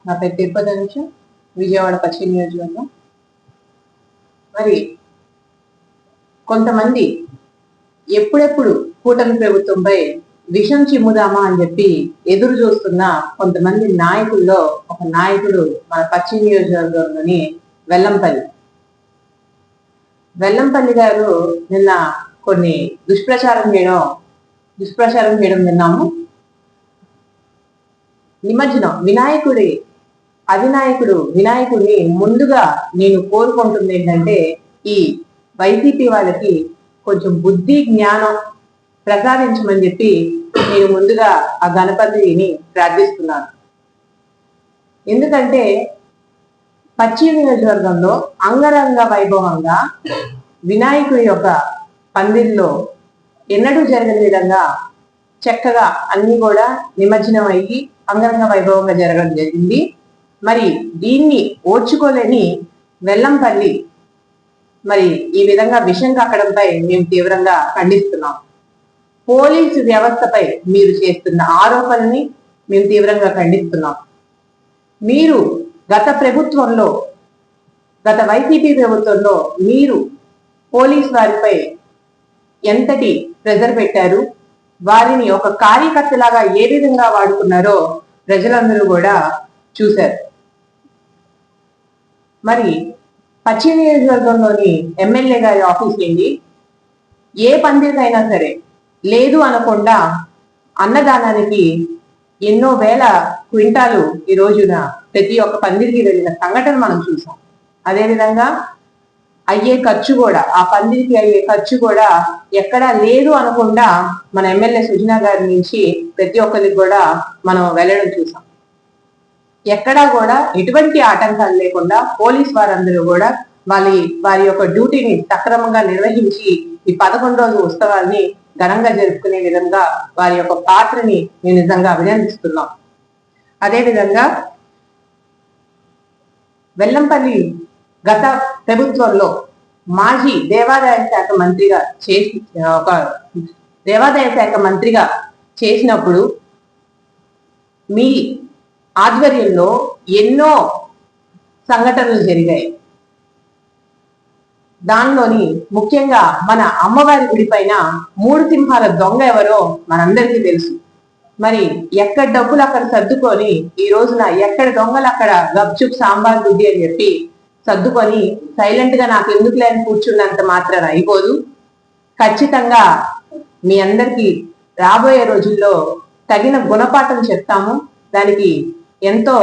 నా పేరు తిరుపతి నుంచి విజయవాడ పశ్చిమ నియోజకవర్గం. మరి కొంతమంది ఎప్పుడెప్పుడు కూటమి ప్రభుత్వంపై విషం చిమ్ముదామా అని చెప్పి ఎదురు చూస్తున్న కొంతమంది నాయకుల్లో ఒక నాయకుడు మన పశ్చిమ నియోజకవర్గంలోని వెల్లంపల్లి గారు నిన్న కొన్ని దుష్ప్రచారం చేయడం విన్నాము. నిమజ్జనం వినాయకుడిని ముందుగా నేను కోరుకుంటుంది ఏంటంటే ఈ వైసీపీ వాళ్ళకి కొంచెం బుద్ధి జ్ఞానం ప్రసాదించమని చెప్పి నేను ముందుగా ఆ గణపతిని ప్రార్థిస్తున్నాను. ఎందుకంటే పశ్చిమ నియోజకవర్గంలో అంగరంగ వైభవంగా వినాయకుడి యొక్క పందిరిలో ఎన్నడూ జరగని విధంగా చక్కగా అన్ని కూడా నిమజ్జనం అయ్యి అంగరంగ వైభవంగా జరగడం జరిగింది. మరి దీన్ని ఓర్చుకోలేని వెల్లంపల్లి మరి ఈ విధంగా విషం కక్కడంపై మేము తీవ్రంగా ఖండిస్తున్నాం. పోలీసు వ్యవస్థపై మీరు చేస్తున్న ఆరోపణని మేము తీవ్రంగా ఖండిస్తున్నాం. మీరు గత వైసీపీ ప్రభుత్వంలో మీరు పోలీస్ వారిపై ఎంతటి ప్రెజర్ పెట్టారు, వారిని ఒక కార్యకర్తలాగా ఏ విధంగా వాడుకున్నారో ప్రజలందరూ కూడా చూశారు. మరి పశ్చిమ నియోజకవర్గంలోని ఎమ్మెల్యే గారి ఆఫీస్ నుండి ఏ పందిరికైనా సరే లేదు అనకుండా అన్నదానానికి ఎన్నో వేల క్వింటాలు ఈ రోజున ప్రతి ఒక్క పందిరికి వెళ్ళిన సంఘటన మనం చూసాం. అదేవిధంగా ఆ పందిరికి అయ్యే ఖర్చు కూడా ఎక్కడా లేదు అనకుండా మన ఎమ్మెల్యే సుజనా గారి నుంచి ప్రతి ఒక్కరికి కూడా మనం వెళ్ళడం చూసాం. ఎక్కడా కూడా ఎటువంటి ఆటంకాలు లేకుండా పోలీస్ వారందరూ కూడా వారి యొక్క డ్యూటీని సక్రమంగా నిర్వహించి ఈ 11 రోజు ఉత్సవాల్ని ఘనంగా జరుపుకునే విధంగా వారి యొక్క పాత్రని నేను నిజంగా అభినందిస్తున్నాం. అదేవిధంగా వెల్లంపల్లి గత ప్రభుత్వంలో మాజీ దేవాదాయ శాఖ మంత్రిగా చేసినప్పుడు మీ ఆధ్వర్యంలో ఎన్నో సంఘటనలు జరిగాయి. దానిలోని ముఖ్యంగా మన అమ్మవారి గుడి పైన 3 సింహాల దొంగ ఎవరో మనందరికీ తెలుసు. మరి ఎక్కడ డబ్బులు అక్కడ సర్దుకొని ఈ రోజున ఎక్కడ దొంగలు అక్కడ గప్చుప్ సాంబార్ గుడ్డి అని చెప్పి సర్దుకొని సైలెంట్ గా నాకు ఎందుకు లేని కూర్చున్నంత మాత్రాన అయిపోదు. ఖచ్చితంగా మీ అందరికీ రాబోయే రోజుల్లో తగిన గుణపాఠం చెప్తాము. దానికి ఎంతో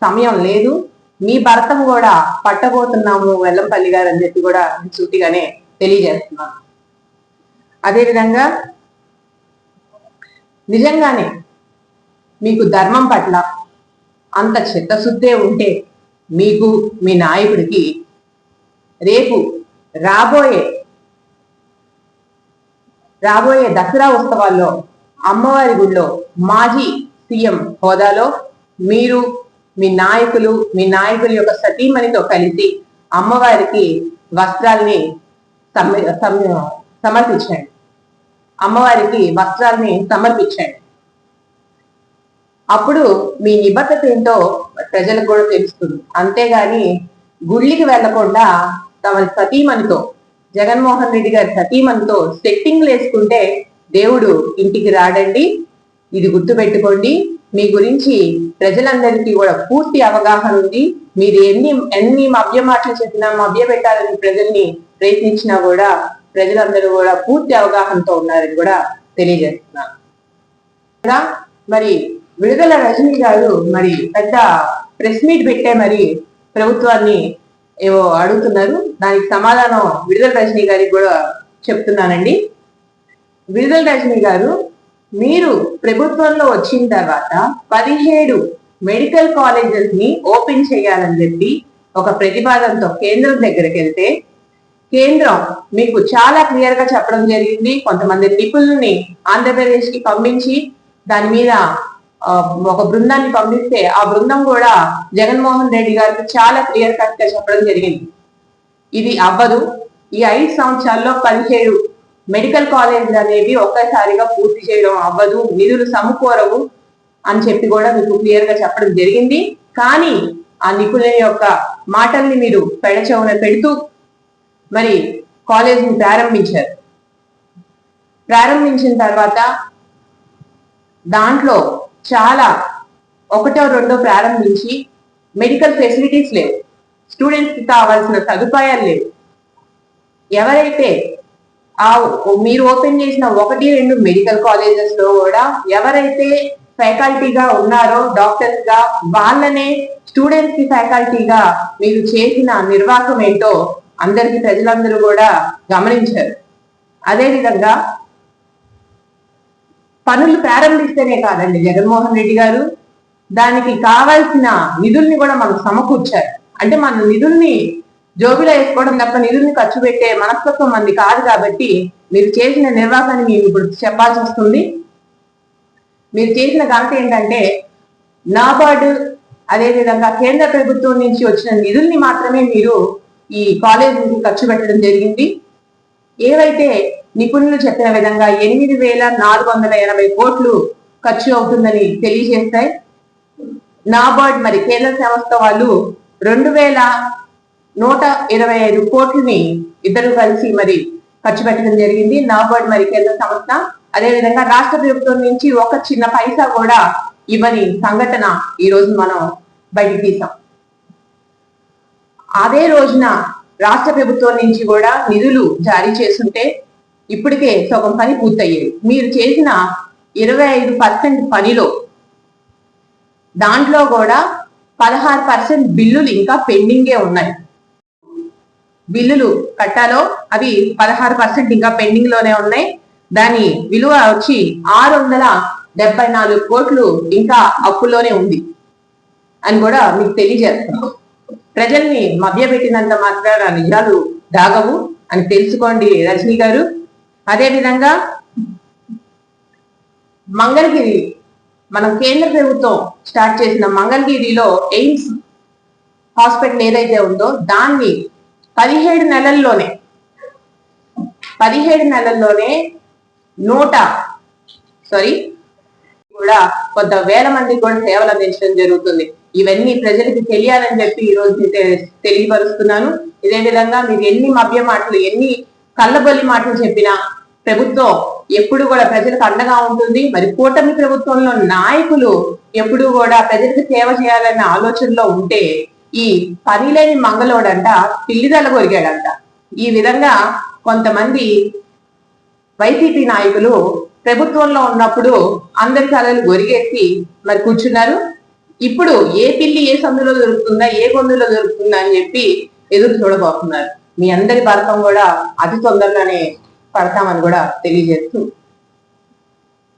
సమయం లేదు. మీ భరతం కూడా పట్టబోతున్నాము వెల్లంపల్లి గారు అని చెప్పి కూడా సూటిగానే తెలియజేస్తున్నాను. అదేవిధంగా నిజంగానే మీకు ధర్మం పట్ల అంత చిత్తశుద్ధే ఉంటే మీకు మీ నాయకుడికి రేపు రాబోయే దసరా ఉత్సవాల్లో అమ్మవారి గుడిలో మాజీ సీఎం హోదాలో మీరు మీ నాయకుల యొక్క సతీమణితో కలిసి అమ్మవారికి వస్త్రాల్ని సమర్పించండి. అప్పుడు మీ నిబద్ధత ఏంటో ప్రజలకు కూడా తెలుస్తుంది. అంతేగాని గుళ్ళకి వెళ్లకుండా తమ సతీమణితో జగన్మోహన్ రెడ్డి గారి సతీమణితో సెట్టింగ్లు వేసుకుంటే దేవుడు ఇంటికి రాడండి. ఇది గుర్తుపెట్టుకోండి. మీ గురించి ప్రజలందరికీ కూడా పూర్తి అవగాహన ఉంది. మీరు ఎన్ని మభ్య మాటలు చెప్పినా మభ్య పెట్టాలని ప్రజల్ని ప్రయత్నించినా కూడా ప్రజలందరూ కూడా పూర్తి అవగాహనతో ఉన్నారని కూడా తెలియజేస్తున్నారు. మరి విడుదల రజనీ గారు మరి పెద్ద ప్రెస్ మీట్ పెట్టే మరి ప్రభుత్వాన్ని ఏవో అడుగుతున్నారు. దానికి సమాధానం విడుదల రజనీ గారికి కూడా చెప్తున్నానండి. విడుదల రజనీ గారు, మీరు ప్రభుత్వంలో వచ్చిన తర్వాత 17 మెడికల్ కాలేజెస్ ని ఓపెన్ చేయాలని చెప్పి ఒక ప్రతిపాదనతో కేంద్రం దగ్గరికి వెళ్తే కేంద్రం మీకు చాలా క్లియర్ గా చెప్పడం జరిగింది. కొంతమంది నిపుణుల్ని ఆంధ్రప్రదేశ్ కి పంపించి దాని మీద ఒక బృందాన్ని పంపిస్తే ఆ బృందం కూడా జగన్మోహన్ రెడ్డి గారికి చాలా క్లియర్ కట్ గా చెప్పడం జరిగింది. ఇది అవ్వదు. ఈ 5 సంవత్సరాల్లో 17 మెడికల్ కాలేజీలు అనేవి ఒక్కసారిగా పూర్తి చేయడం అవ్వదు, నిధులు సమకూరవు అని చెప్పి కూడా మీకు క్లియర్ గా చెప్పడం జరిగింది. కానీ ఆ నిపుణుల యొక్క మాటల్ని మీరు పెడచెవున పెడుతూ మరి కాలేజీని ప్రారంభించారు. ప్రారంభించిన తర్వాత దాంట్లో చాలా ఒకటో రెండో ప్రారంభించి మెడికల్ ఫెసిలిటీస్ లేవు, స్టూడెంట్స్ కి కావాల్సిన సదుపాయాలు లేవు. ఎవరైతే మీరు ఓపెన్ చేసిన 1-2 మెడికల్ కాలేజెస్ లో కూడా ఎవరైతే ఫ్యాకల్టీగా ఉన్నారో డాక్టర్స్ గా, వాళ్ళనే స్టూడెంట్స్ కి ఫ్యాకల్టీగా మీరు చేసిన నిర్వాహకం ఏంటో అందరికి ప్రజలందరూ కూడా గమనించారు. అదేవిధంగా పనులు ప్రారంభిస్తేనే కాదండి జగన్మోహన్ రెడ్డి గారు, దానికి కావాల్సిన నిధుల్ని కూడా మనకు సమకూర్చారు. అంటే మన నిధుల్ని జోబిలో వేసుకోవడం తప్ప నిధుల్ని ఖర్చు పెట్టే మనస్తత్వం మంది కాదు. కాబట్టి మీరు చేసిన నిర్వాహాన్ని మేము ఇప్పుడు చెప్పాల్సి వస్తుంది. మీరు చేసిన ఘనత ఏంటంటే నాబార్డు అదేవిధంగా కేంద్ర ప్రభుత్వం నుంచి వచ్చిన నిధుల్ని మాత్రమే మీరు ఈ కాలేజీకి ఖర్చు పెట్టడం జరిగింది. ఏవైతే నిపుణులు చెప్పిన విధంగా 8,480 కోట్లు ఖర్చు అవుతుందని తెలియజేస్తాయి. నాబార్డ్ మరి కేంద్ర సంస్థ వాళ్ళు 2,125 కోట్లని ఇద్దరు కలిసి మరి ఖర్చు పెట్టడం జరిగింది. నాబార్డ్ మరి కేంద్ర సంస్థ, అదేవిధంగా రాష్ట్ర ప్రభుత్వం నుంచి ఒక చిన్న పైసా కూడా ఇవ్వని సంఘటన ఈ రోజు మనం బయటికి తీసాం. అదే రోజున రాష్ట్ర ప్రభుత్వం నుంచి కూడా నిధులు జారీ చేస్తుంటే ఇప్పటికే సగం పని పూర్తయ్యేది. మీరు చేసిన 25% పనిలో దాంట్లో కూడా 16% బిల్లులు ఇంకా పెండింగే ఉన్నాయి. బిల్లులు కట్టాలో అవి 16% ఇంకా పెండింగ్ లోనే ఉన్నాయి. దాని విలువ వచ్చి 674 కోట్లు ఇంకా అప్పులోనే ఉంది అని కూడా మీకు తెలియజేస్తాం. ప్రజల్ని మభ్యపెట్టినంత మాత్రాన నిజాలు దాగవు అని తెలుసుకోండి రజనీ గారు. అదేవిధంగా మంగళగిరి మనం కేంద్ర ప్రభుత్వం స్టార్ట్ చేసిన మంగళగిరిలో ఎయిమ్స్ హాస్పిటల్ ఏదైతే ఉందో దాన్ని 17 నెలల్లోనే 100 కొంత వేల మందికి కూడా సేవలు అందించడం జరుగుతుంది. ఇవన్నీ ప్రజలకు తెలియాలని చెప్పి ఈ రోజు తెలియపరుస్తున్నాను. ఇదే విధంగా మీరు ఎన్ని మభ్య మాటలు, ఎన్ని కళ్ళబొల్లి మాటలు చెప్పినా ప్రభుత్వం ఎప్పుడు కూడా ప్రజలకు అండగా ఉంటుంది. మరి కూటమి ప్రభుత్వంలో నాయకులు ఎప్పుడు కూడా ప్రజలకు సేవ చేయాలనే ఆలోచనలో ఉంటే ఈ పని లేని మంగళోడంట పిల్లిదల కొరిగాడంట. ఈ విధంగా కొంతమంది వైసీపీ నాయకులు ప్రభుత్వంలో ఉన్నప్పుడు అందరి కళలు గొరిగేసి మరి కూర్చున్నారు. ఇప్పుడు ఏ పిల్లి ఏ సందులో దొరుకుతుందా, ఏ గొంతులో దొరుకుతుందా అని చెప్పి ఎదురు చూడబోతున్నారు. మీ అందరి భారతం కూడా అతి తొందరగానే పడతామని కూడా తెలియజేస్తూ